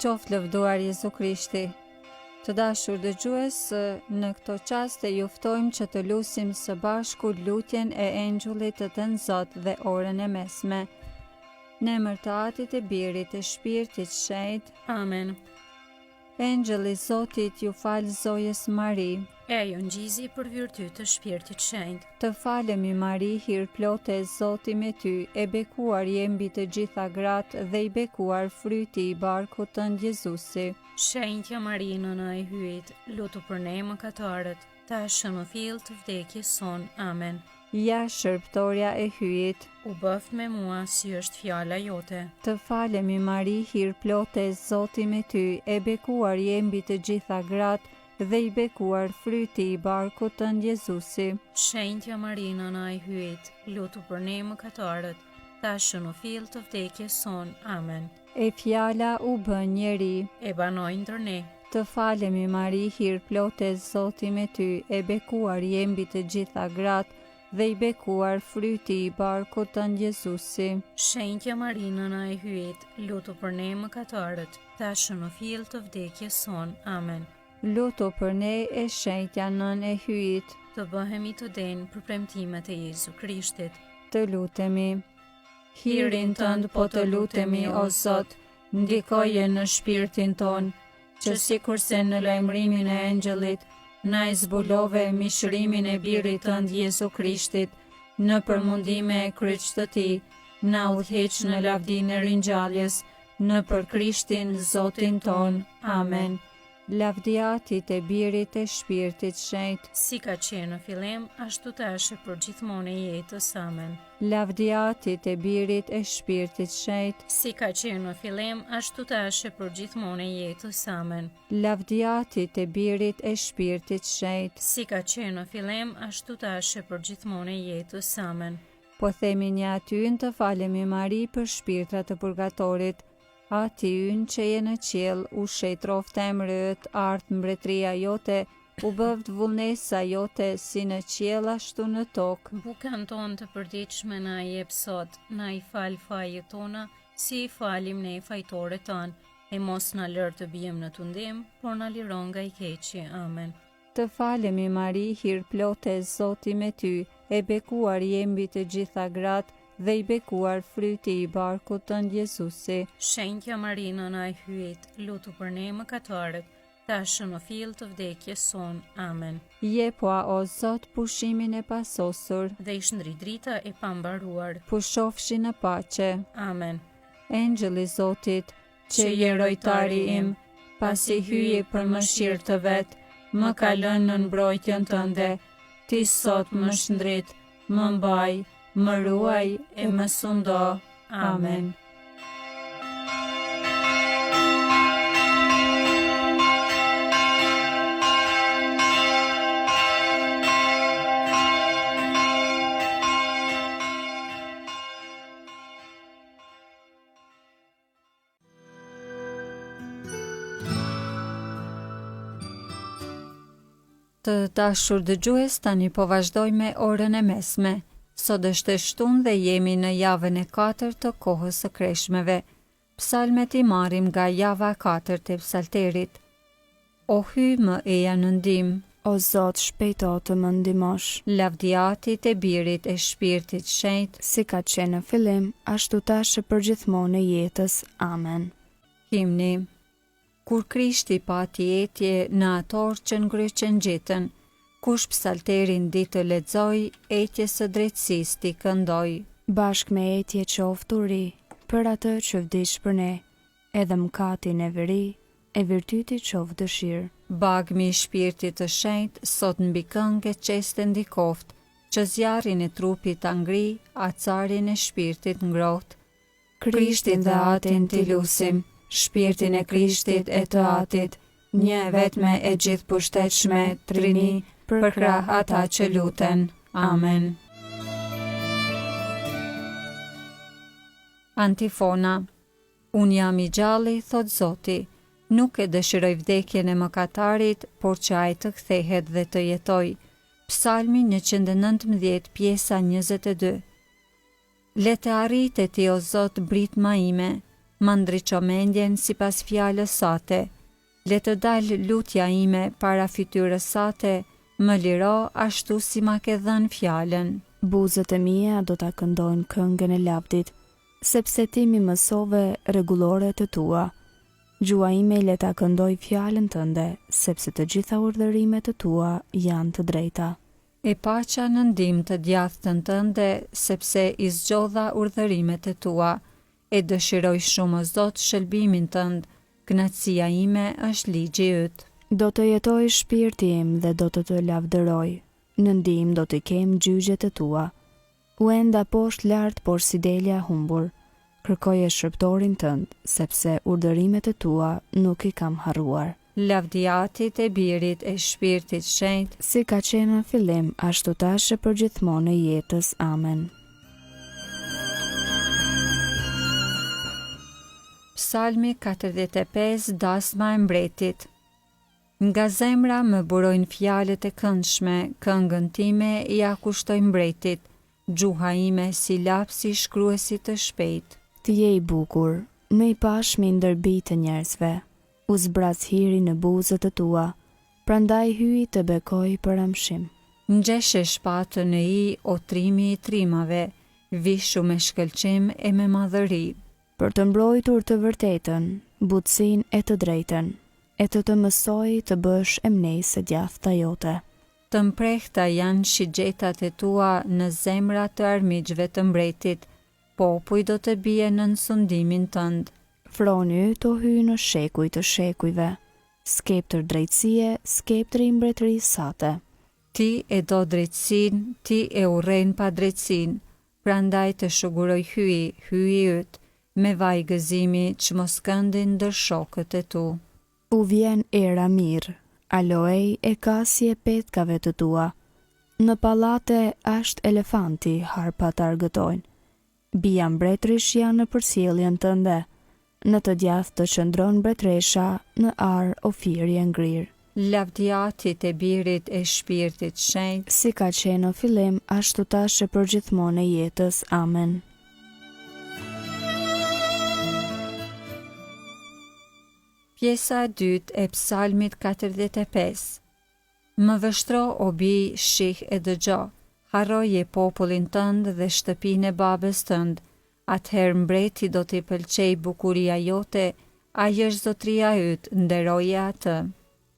Qoftë lëvduar Jezu Krishti. Të dashur dëgjues, në këto çaste ju ftojmë që të lutim së bashku lutjen e engjullit të Thënë Zot dhe orën e mesme. Në emër të Atit, e Birit, e Shpirtit Shenjtë. Amen. Engjëlli i Zotit ju fal zojës Mari. Ejo ngjizi për virtyt të Shpirtit Shenjtë. Të falemi Mari, hir plote e Zoti me ty, e bekuar je mbi të gjitha gratë dhe i bekuar fryti i barkut tënd Jezusi. Shenjtja Mari, nëna e hyjit, lutu për ne mëkatarët, tashmë në fill të vdekjes son. Amen. Ja shërbëtorja e hyjit, U bëft me mua si është fjala jote. të falemi Mari, hir plote e Zoti me ty, e bekuar je mbi të gjitha gratë dhe i bekuar fryti i barkut tënd Jezusi. Shenjtja Mari, nëna e hyjit, lutu për ne mëkatarët, tashmë në fill të vdekjes son. Amen. E fjala u bë njeri. E banoj ndër ne. Të falemi Mari, hir plote e Zoti me ty, e bekuar je mbi të gjitha gratë dhe i bekuar fryti i barkut tënd Jezusi. Shenjtja Mari, nëna e hyjit, lutu për ne mëkatarët, tashmë në fill të vdekjes son. Amen. Lutu për ne, e shenjtja nën e hyjit, Të bëhemi të denjë për premtimet e Jezu Krishtit. të lutemi. Hirin tënd po të lutemi, o Zot, ndikoje në shpirtin ton, që sikurse në lajmërimin e engjëllit, na e zbulove mishërimin e birit tënd Jezu Krishtit, në përmundime e kryq të tij, na udhëheq në lavdinë e ringjalljes, në për Krishtin Zotin ton. Amen. Lavdia Atit, e Birit, e Shpirtit Shenjtë. Si ka qenë në fillim, ashtu tash e për gjithmonë e jetës. Amen. Lavdia Atit, e Birit, e Shpirtit Shenjtë. Si ka qenë në fillim, ashtu tash e për gjithmonë e jetës. Amen. Lavdia Atit, e Birit, e Shpirtit Shenjtë. Si ka qenë në fillim, ashtu tash e për gjithmonë e jetës. Amen. Po themi një atyën të falemi Mari për shpirtrat të purgatorit. Ati ynë që je në qiell, u shejtroft emrët, art mbretëria jote, u bëvd vullnesa jote, si në qiell ashtu në tokë. Bukën tonë të përditshme na i jep sot, na i fal fajet tona, si i falim ne fajtorët tanë, e mos na lër të bijëm në tundim, por na liron nga i keqi. Amen. Të falemi Mari, hir plote e Zoti me ty, e bekuar je mbi të gjitha gratë dhe i bekuar fryti i barkut tënd Jezusi. Shenjtja Mari, nëna e hyjit, lutu për ne mëkatarët, tashmë në fill të vdekjes son. Amen. Jepua, o Zot, pushimin e pasosur, Dhe i shndri drita e pambaruar. pushofshi në paqe. Amen. Engjëlli i Zotit, që je rojtari im, pasi hyje për mëshirë të vet, më ka lënë në mbrojtjen tënde. Ti sot më shndrit, më mbaj, më ruaj e më sundo. Amen. Të dashur dëgjues, tani po vazhdoj me orën e mesme. Sot është e shtunë dhe jemi në javën e 4 të kohës së kreshmeve. Psalmet i marrim nga java 4 të psalterit. O hy më eja në ndihmë, O Zot, shpejto të më ndihmosh. lavdia Atit, e Birit, e Shpirtit Shenjtë. Si ka qenë në fillim, ashtu tash e për gjithmonë e jetës. Amen. Himni. Kur Krishti pati etje në ator që ngryqen gjitën, kush psalterin ditë lexoj, etje së drejtësisë ti këndoj. Bashk me etje qoftë uri, për atë që vdiq për ne, edhe mkatin e veri, e virtyti qoftë dëshirë. Bagmi i Shpirtit të Shenjtë sot mbi këngë qeste ndikoft, që zjarrin e trupit ta ngri, acarin e shpirtit ngroht. Krishtin dhe Atin ti lusim, Shpirtin e Krishtit e të Atit, një vetme e gjithë pushtetshme, Trini, për krah ata që luten. Amen. Antifona. Unë jam i gjalli, thot Zoti, nuk e dëshiroj vdekjen e mëkatarit, por që ai të kthehet dhe të jetoj. Psalmi 119, pjesa 22. Le të arritet ti, o Zot, britma ime, ma ndriço mendjen sipas fjalës sate. Le të dalë lutja ime para fytyrës sate, më liro ashtu si ma ke dhënë fjalën. Buzët e mia do ta këndojnë këngën e lavdit, sepse ti mi mësove rregulloret e tua. Gjua ime le ta këndoj fjalën tënde, sepse të gjitha urdhërimet e tua janë të drejta. E paqa në ndihmë të djathtën tënde, sepse i zgjodha urdhërimet e tua. E dëshiroj shumë o Zot shëlbimin tënd, kënaqësia ime është ligji yt. Do të jetoj shpirti im dhe do të lavdëroj. Në ndihmë do të kem gjygjet e tua. U enda poshtë lart, por si delja humbur. Kërkoje shërptorin tënd, sepse urdhërimet e tua nuk i kam harruar. Lavdia Atit e Birit e Shpirtit Shenjtë, Si ka qenë në fillim, ashtu tash e përgjithmonë e jetës. Amen. Psalmi 45, dasma e mbretit. Nga zemra më burojnë fjalët e këndshme, këngën time ja kushtoj mbretit, gjuha ime si lapsi shkruesit të shpejt. Ti je i bukur, më i pashmi ndër bijtë të njerëzve. U zbraz hiri në buzët e tua, prandaj hyi të bekoj për amshim. Ngjeshe shpatën në I, o trimi i trimave, vishu me shkëlqim e me madhëri. Për të mbrojtur të vërtetën, butësinë e të drejtën, e të mësoj të bësh emnes e djathta jote. Të mprehta janë shigjetat e tua në zemrat të armiqve të mbretit, popuj do të bie në sundimin tënd. Froni yt o hy në shekuj të shekujve, skeptër drejtësie, skeptri i mbretërisë sate. Ti e do drejtësin, ti e urren pa drejtësin, prandaj të shuguroj hyi yt, me vaj gëzimi që mos këndin ndër shokët e tu. U vjen era mirë, aloej e kasi e petkave të tua. Në pallate ashtë elefanti, harpat argëtojnë. Bija mbretërish janë në përsjelljen tënde. Në të djathtë të qëndron mbretëresha, në ar ofirje ngrirë. Lavdia Atit e Birit e Shpirtit Shenjtë, Si ka qenë në fillim, ashtu tash e përgjithmonë e jetës. Amen. Pjesa e dytë e Psalmit 45. Më vështro o bij, shih e dëgjo, harroje popullin tënd dhe shtëpinë e babës tënd. Atëherë mbreti do t'i pëlqej bukuria jote, ai është zotria yt, nderoje atë.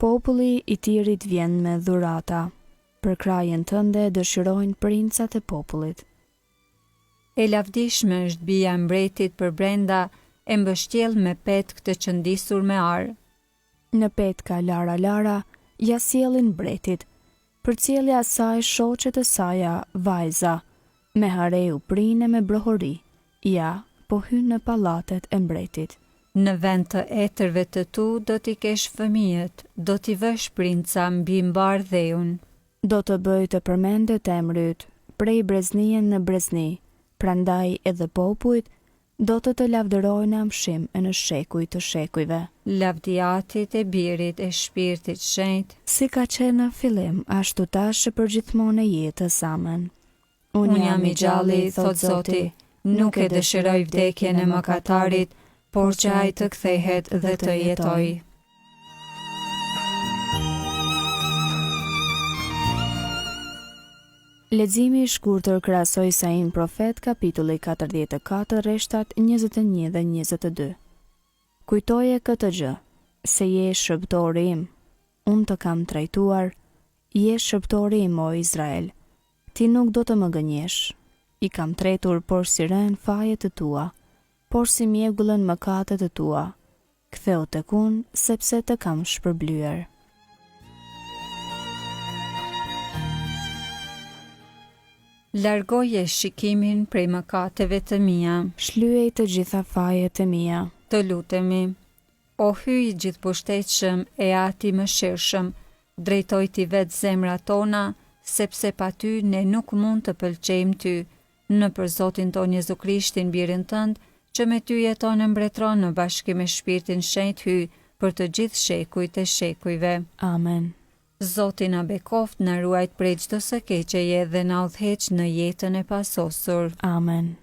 Populli i Tirit vjen me dhurata. Për krajën tënde dëshirojnë princat e popullit. E lavdishme është bija e mbretit për brenda, e mbështjell me petkë të qëndisur me ar. Në petka lara, ja sjellin mbretit. Përcjellja e saj shoqet e saja vajza, me hareu prine me brohori. Ja, po hyn në pallatet e mbretit. Në vend të etërve të tu do t'i kesh fëmijët, do t'i vësh princa mbi mbar dheun. Do të bëj të përmendet emri yt, prej breznien në brezni, prandaj edhe popujt do të lavdërojnë amshim e në shekuj të shekujve. Lavdia Atit e Birit e Shpirtit Shenjtë, Si ka qenë në fillim, ashtu tash e përgjithmonë e jetës. Amen. Unë jam i gjalli, thot Zoti, nuk e dëshiroj vdekjen e mëkatarit, por që ai të kthehet dhe të jetoj. Leximi i shkurtër krahasoi Isain profet kapitulli 44 rreshtat 21 dhe 22. Kujtoje këtë gjë, se je shërbëtori im, unë të kam trajtuar, je shërbëtori im o Izrael, ti nuk do të më gënjesh, i kam tretur por si ren fajet e tua, por si mjegullën mëkatet e tua, ktheu tek unë sepse të kam shpërblyer. Largoje shikimin prej mëkateve të mia, Shlyej të gjitha fajet e mia. të lutemi. O hyj gjithëpushtetshëm e Ati mëshirshëm, drejtoj ti vetë zemrat tona, sepse pa ty ne nuk mund të pëlqejmë ty, në për Zotin ton Jezu Krishtin birin tënd, që me ty jeton e mbretron në bashkim me Shpirtin Shenjtë hyj për të gjithë shekujt e shekujve. Amen. Zoti na bekoft, na ruajt prej çdo së keqeje dhe na udhëheq në jetën e pasosur. Amen.